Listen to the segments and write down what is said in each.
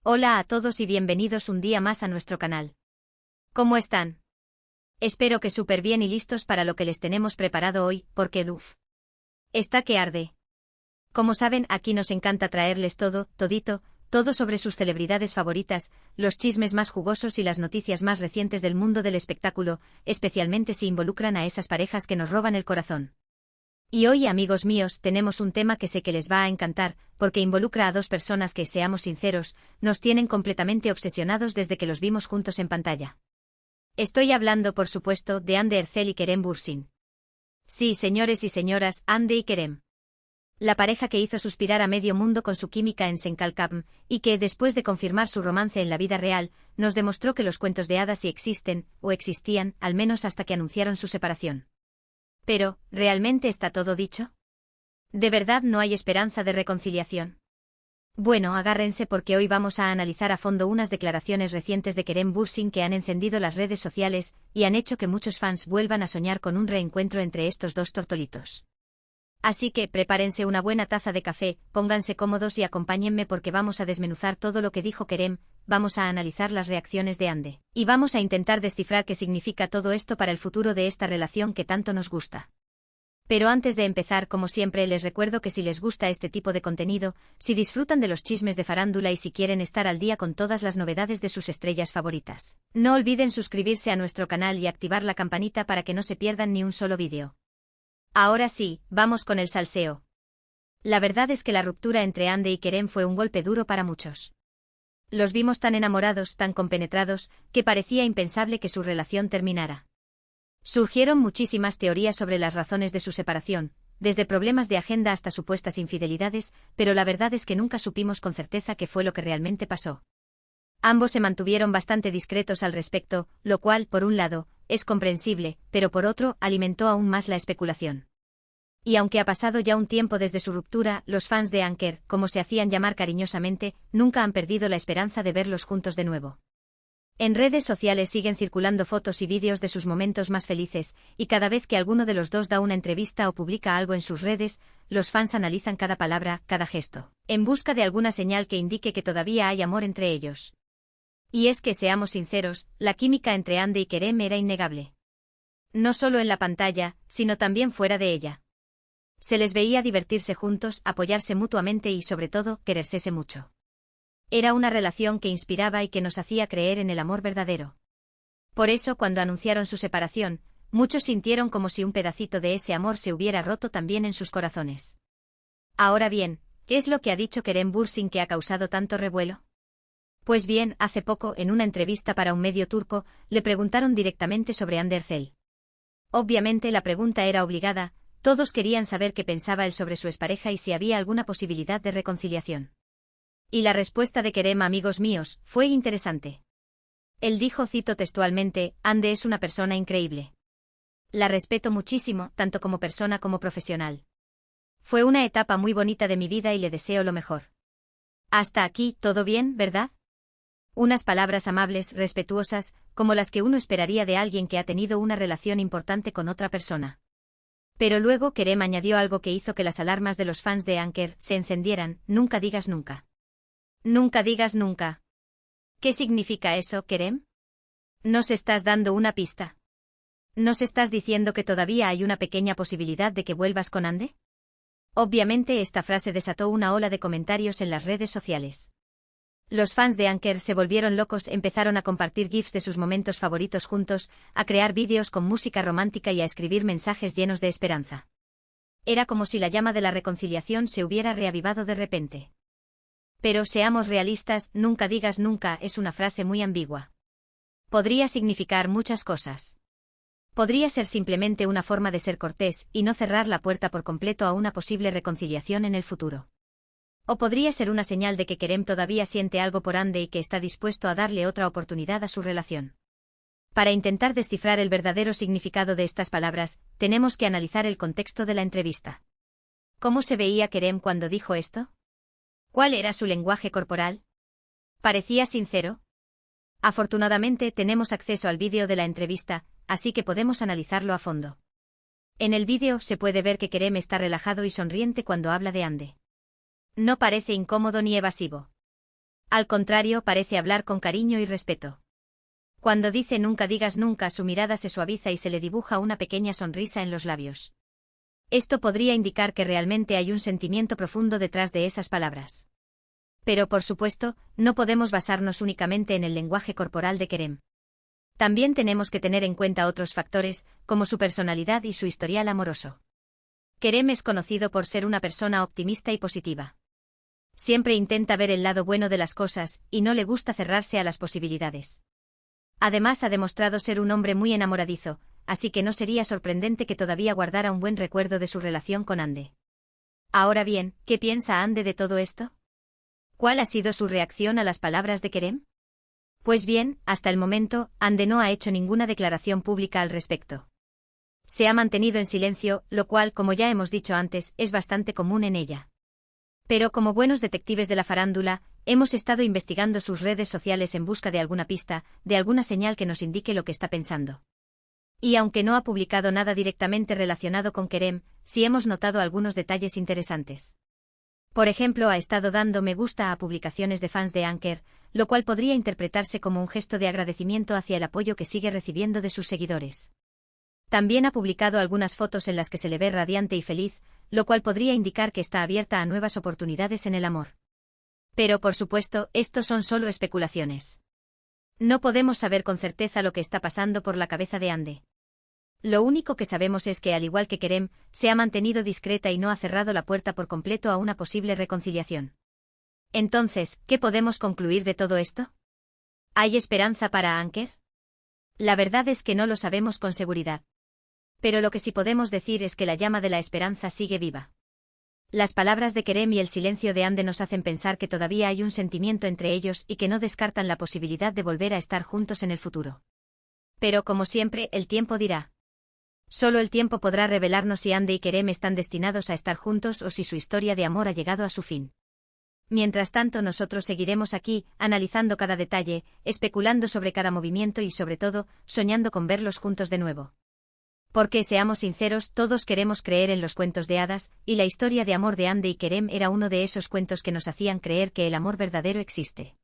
Hola a todos y bienvenidos un día más a nuestro canal. ¿Cómo están? Espero que súper bien y listos para lo que les tenemos preparado hoy, porque ¡uf! Está que arde. Como saben, aquí nos encanta traerles todo sobre sus celebridades favoritas, los chismes más jugosos y las noticias más recientes del mundo del espectáculo, especialmente si involucran a esas parejas que nos roban el corazón. Y hoy, amigos míos, tenemos un tema que sé que les va a encantar, porque involucra a dos personas que, seamos sinceros, nos tienen completamente obsesionados desde que los vimos juntos en pantalla. Estoy hablando, por supuesto, de Hande Erçel y Kerem Bürsin. Sí, señores y señoras, Hande y Kerem. La pareja que hizo suspirar a medio mundo con su química en Senkalkapm, y que, después de confirmar su romance en la vida real, nos demostró que los cuentos de hadas sí existen, o existían, al menos hasta que anunciaron su separación. Pero, ¿realmente está todo dicho? ¿De verdad no hay esperanza de reconciliación? Bueno, agárrense porque hoy vamos a analizar a fondo unas declaraciones recientes de Kerem Bürsin que han encendido las redes sociales y han hecho que muchos fans vuelvan a soñar con un reencuentro entre estos dos tortolitos. Así que prepárense una buena taza de café, pónganse cómodos y acompáñenme porque vamos a desmenuzar todo lo que dijo Kerem, vamos a analizar las reacciones de Hande, y vamos a intentar descifrar qué significa todo esto para el futuro de esta relación que tanto nos gusta. Pero antes de empezar, como siempre, les recuerdo que si les gusta este tipo de contenido, si disfrutan de los chismes de farándula y si quieren estar al día con todas las novedades de sus estrellas favoritas, no olviden suscribirse a nuestro canal y activar la campanita para que no se pierdan ni un solo vídeo. Ahora sí, vamos con el salseo. La verdad es que la ruptura entre Hande y Kerem fue un golpe duro para muchos. Los vimos tan enamorados, tan compenetrados, que parecía impensable que su relación terminara. Surgieron muchísimas teorías sobre las razones de su separación, desde problemas de agenda hasta supuestas infidelidades, pero la verdad es que nunca supimos con certeza qué fue lo que realmente pasó. Ambos se mantuvieron bastante discretos al respecto, lo cual, por un lado, es comprensible, pero por otro, alimentó aún más la especulación. Y aunque ha pasado ya un tiempo desde su ruptura, los fans de Anker, como se hacían llamar cariñosamente, nunca han perdido la esperanza de verlos juntos de nuevo. En redes sociales siguen circulando fotos y vídeos de sus momentos más felices, y cada vez que alguno de los dos da una entrevista o publica algo en sus redes, los fans analizan cada palabra, cada gesto, en busca de alguna señal que indique que todavía hay amor entre ellos. Y es que, seamos sinceros, la química entre Hande y Kerem era innegable. No solo en la pantalla, sino también fuera de ella. Se les veía divertirse juntos, apoyarse mutuamente y, sobre todo, quererse mucho. Era una relación que inspiraba y que nos hacía creer en el amor verdadero. Por eso, cuando anunciaron su separación, muchos sintieron como si un pedacito de ese amor se hubiera roto también en sus corazones. Ahora bien, ¿qué es lo que ha dicho Kerem Bürsin que ha causado tanto revuelo? Pues bien, hace poco, en una entrevista para un medio turco, le preguntaron directamente sobre Hande Erçel. Obviamente la pregunta era obligada, todos querían saber qué pensaba él sobre su expareja y si había alguna posibilidad de reconciliación. Y la respuesta de Kerem, amigos míos, fue interesante. Él dijo, cito textualmente, Hande es una persona increíble. La respeto muchísimo, tanto como persona como profesional. Fue una etapa muy bonita de mi vida y le deseo lo mejor. Hasta aquí, todo bien, ¿verdad? Unas palabras amables, respetuosas, como las que uno esperaría de alguien que ha tenido una relación importante con otra persona. Pero luego Kerem añadió algo que hizo que las alarmas de los fans de Anker se encendieran, nunca digas nunca. Nunca digas nunca. ¿Qué significa eso, Kerem? ¿Nos estás dando una pista? ¿Nos estás diciendo que todavía hay una pequeña posibilidad de que vuelvas con Hande? Obviamente esta frase desató una ola de comentarios en las redes sociales. Los fans de Anker se volvieron locos, empezaron a compartir GIFs de sus momentos favoritos juntos, a crear vídeos con música romántica y a escribir mensajes llenos de esperanza. Era como si la llama de la reconciliación se hubiera reavivado de repente. Pero seamos realistas, nunca digas nunca es una frase muy ambigua. Podría significar muchas cosas. Podría ser simplemente una forma de ser cortés y no cerrar la puerta por completo a una posible reconciliación en el futuro. O podría ser una señal de que Kerem todavía siente algo por Hande y que está dispuesto a darle otra oportunidad a su relación. Para intentar descifrar el verdadero significado de estas palabras, tenemos que analizar el contexto de la entrevista. ¿Cómo se veía Kerem cuando dijo esto? ¿Cuál era su lenguaje corporal? ¿Parecía sincero? Afortunadamente tenemos acceso al vídeo de la entrevista, así que podemos analizarlo a fondo. En el vídeo se puede ver que Kerem está relajado y sonriente cuando habla de Hande. No parece incómodo ni evasivo. Al contrario, parece hablar con cariño y respeto. Cuando dice nunca digas nunca, su mirada se suaviza y se le dibuja una pequeña sonrisa en los labios. Esto podría indicar que realmente hay un sentimiento profundo detrás de esas palabras. Pero por supuesto, no podemos basarnos únicamente en el lenguaje corporal de Kerem. También tenemos que tener en cuenta otros factores, como su personalidad y su historial amoroso. Kerem es conocido por ser una persona optimista y positiva. Siempre intenta ver el lado bueno de las cosas, y no le gusta cerrarse a las posibilidades. Además, ha demostrado ser un hombre muy enamoradizo, así que no sería sorprendente que todavía guardara un buen recuerdo de su relación con Ande. Ahora bien, ¿qué piensa Ande de todo esto? ¿Cuál ha sido su reacción a las palabras de Kerem? Pues bien, hasta el momento, Ande no ha hecho ninguna declaración pública al respecto. Se ha mantenido en silencio, lo cual, como ya hemos dicho antes, es bastante común en ella. Pero como buenos detectives de la farándula, hemos estado investigando sus redes sociales en busca de alguna pista, de alguna señal que nos indique lo que está pensando. Y aunque no ha publicado nada directamente relacionado con Kerem, sí hemos notado algunos detalles interesantes. Por ejemplo, ha estado dando me gusta a publicaciones de fans de Anker, lo cual podría interpretarse como un gesto de agradecimiento hacia el apoyo que sigue recibiendo de sus seguidores. También ha publicado algunas fotos en las que se le ve radiante y feliz, lo cual podría indicar que está abierta a nuevas oportunidades en el amor. Pero por supuesto, estos son solo especulaciones. No podemos saber con certeza lo que está pasando por la cabeza de Ande. Lo único que sabemos es que, al igual que Kerem, se ha mantenido discreta y no ha cerrado la puerta por completo a una posible reconciliación. Entonces, ¿qué podemos concluir de todo esto? ¿Hay esperanza para Anker? La verdad es que no lo sabemos con seguridad. Pero lo que sí podemos decir es que la llama de la esperanza sigue viva. Las palabras de Kerem y el silencio de Ande nos hacen pensar que todavía hay un sentimiento entre ellos y que no descartan la posibilidad de volver a estar juntos en el futuro. Pero como siempre, el tiempo dirá. Solo el tiempo podrá revelarnos si Ande y Kerem están destinados a estar juntos o si su historia de amor ha llegado a su fin. Mientras tanto, nosotros seguiremos aquí, analizando cada detalle, especulando sobre cada movimiento y sobre todo, soñando con verlos juntos de nuevo. Porque, seamos sinceros, todos queremos creer en los cuentos de hadas, y la historia de amor de Ande y Kerem era uno de esos cuentos que nos hacían creer que el amor verdadero existe.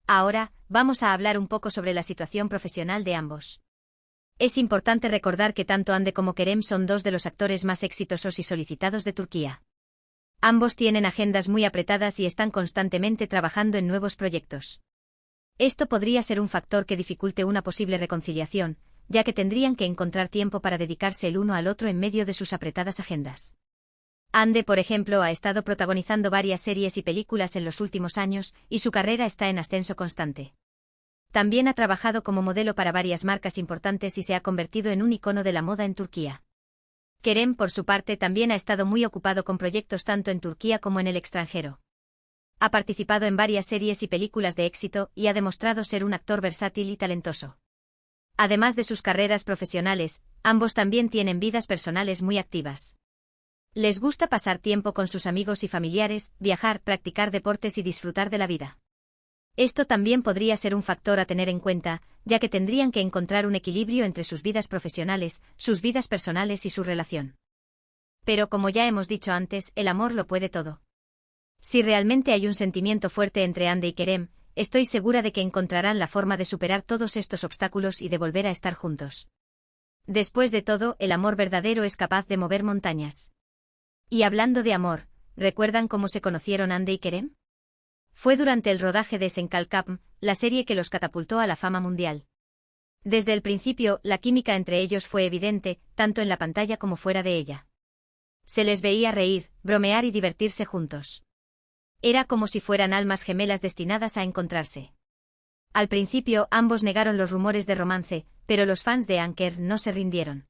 Ahora, vamos a hablar un poco sobre la situación profesional de ambos. Es importante recordar que tanto Ande como Kerem son dos de los actores más exitosos y solicitados de Turquía. Ambos tienen agendas muy apretadas y están constantemente trabajando en nuevos proyectos. Esto podría ser un factor que dificulte una posible reconciliación, ya que tendrían que encontrar tiempo para dedicarse el uno al otro en medio de sus apretadas agendas. Ande, por ejemplo, ha estado protagonizando varias series y películas en los últimos años, y su carrera está en ascenso constante. También ha trabajado como modelo para varias marcas importantes y se ha convertido en un icono de la moda en Turquía. Kerem, por su parte, también ha estado muy ocupado con proyectos tanto en Turquía como en el extranjero. Ha participado en varias series y películas de éxito y ha demostrado ser un actor versátil y talentoso. Además de sus carreras profesionales, ambos también tienen vidas personales muy activas. Les gusta pasar tiempo con sus amigos y familiares, viajar, practicar deportes y disfrutar de la vida. Esto también podría ser un factor a tener en cuenta, ya que tendrían que encontrar un equilibrio entre sus vidas profesionales, sus vidas personales y su relación. Pero como ya hemos dicho antes, el amor lo puede todo. Si realmente hay un sentimiento fuerte entre Ande y Kerem, estoy segura de que encontrarán la forma de superar todos estos obstáculos y de volver a estar juntos. Después de todo, el amor verdadero es capaz de mover montañas. Y hablando de amor, ¿recuerdan cómo se conocieron Ande y Kerem? Fue durante el rodaje de Senkalkapm, la serie que los catapultó a la fama mundial. Desde el principio, la química entre ellos fue evidente, tanto en la pantalla como fuera de ella. Se les veía reír, bromear y divertirse juntos. Era como si fueran almas gemelas destinadas a encontrarse. Al principio, ambos negaron los rumores de romance, pero los fans de Anker no se rindieron.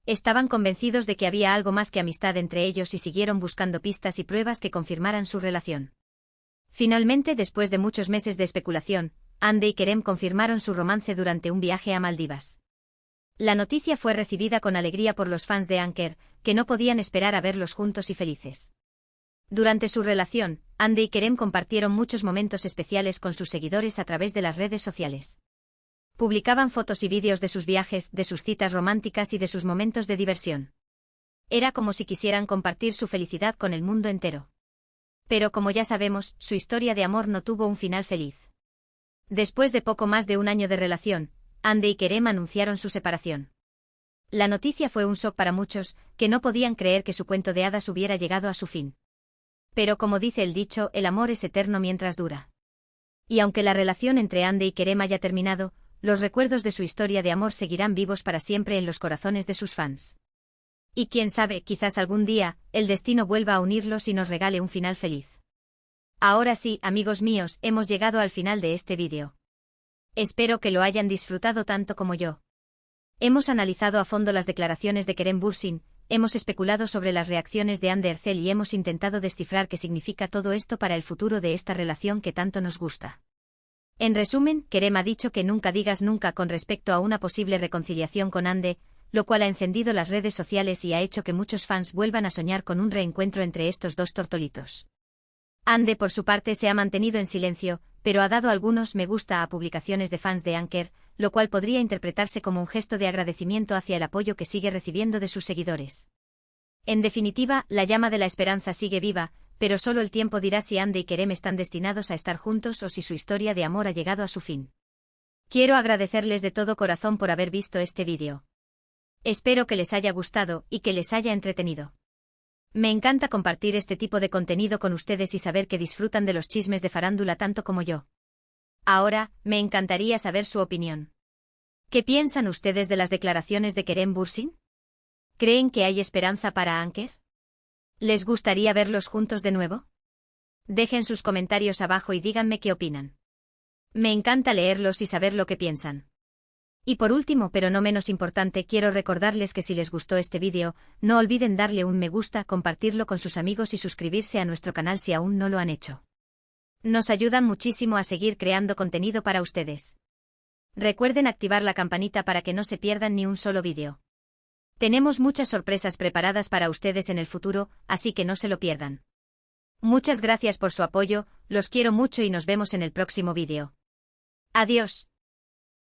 Estaban convencidos de que había algo más que amistad entre ellos y siguieron buscando pistas y pruebas que confirmaran su relación. Finalmente, después de muchos meses de especulación, Ande y Kerem confirmaron su romance durante un viaje a Maldivas. La noticia fue recibida con alegría por los fans de Anker, que no podían esperar a verlos juntos y felices. Durante su relación, Ande y Kerem compartieron muchos momentos especiales con sus seguidores a través de las redes sociales. Publicaban fotos y vídeos de sus viajes, de sus citas románticas y de sus momentos de diversión. Era como si quisieran compartir su felicidad con el mundo entero. Pero como ya sabemos, su historia de amor no tuvo un final feliz. Después de poco más de un año de relación, Ande y Kerem anunciaron su separación. La noticia fue un shock para muchos, que no podían creer que su cuento de hadas hubiera llegado a su fin. Pero como dice el dicho, el amor es eterno mientras dura. Y aunque la relación entre Ande y Kerem haya terminado, los recuerdos de su historia de amor seguirán vivos para siempre en los corazones de sus fans. Y quién sabe, quizás algún día, el destino vuelva a unirlos y nos regale un final feliz. Ahora sí, amigos míos, hemos llegado al final de este vídeo. Espero que lo hayan disfrutado tanto como yo. Hemos analizado a fondo las declaraciones de Kerem Bürsin, hemos especulado sobre las reacciones de Hande Erçel y hemos intentado descifrar qué significa todo esto para el futuro de esta relación que tanto nos gusta. En resumen, Kerem ha dicho que nunca digas nunca con respecto a una posible reconciliación con Hande, lo cual ha encendido las redes sociales y ha hecho que muchos fans vuelvan a soñar con un reencuentro entre estos dos tortolitos. Hande por su parte se ha mantenido en silencio, pero ha dado algunos me gusta a publicaciones de fans de Anker, lo cual podría interpretarse como un gesto de agradecimiento hacia el apoyo que sigue recibiendo de sus seguidores. En definitiva, la llama de la esperanza sigue viva, pero solo el tiempo dirá si Hande y Kerem están destinados a estar juntos o si su historia de amor ha llegado a su fin. Quiero agradecerles de todo corazón por haber visto este vídeo. Espero que les haya gustado y que les haya entretenido. Me encanta compartir este tipo de contenido con ustedes y saber que disfrutan de los chismes de farándula tanto como yo. Ahora, me encantaría saber su opinión. ¿Qué piensan ustedes de las declaraciones de Kerem Bürsin? ¿Creen que hay esperanza para Anker? ¿Les gustaría verlos juntos de nuevo? Dejen sus comentarios abajo y díganme qué opinan. Me encanta leerlos y saber lo que piensan. Y por último, pero no menos importante, quiero recordarles que si les gustó este vídeo, no olviden darle un me gusta, compartirlo con sus amigos y suscribirse a nuestro canal si aún no lo han hecho. Nos ayudan muchísimo a seguir creando contenido para ustedes. Recuerden activar la campanita para que no se pierdan ni un solo vídeo. Tenemos muchas sorpresas preparadas para ustedes en el futuro, así que no se lo pierdan. Muchas gracias por su apoyo, los quiero mucho y nos vemos en el próximo vídeo. Adiós.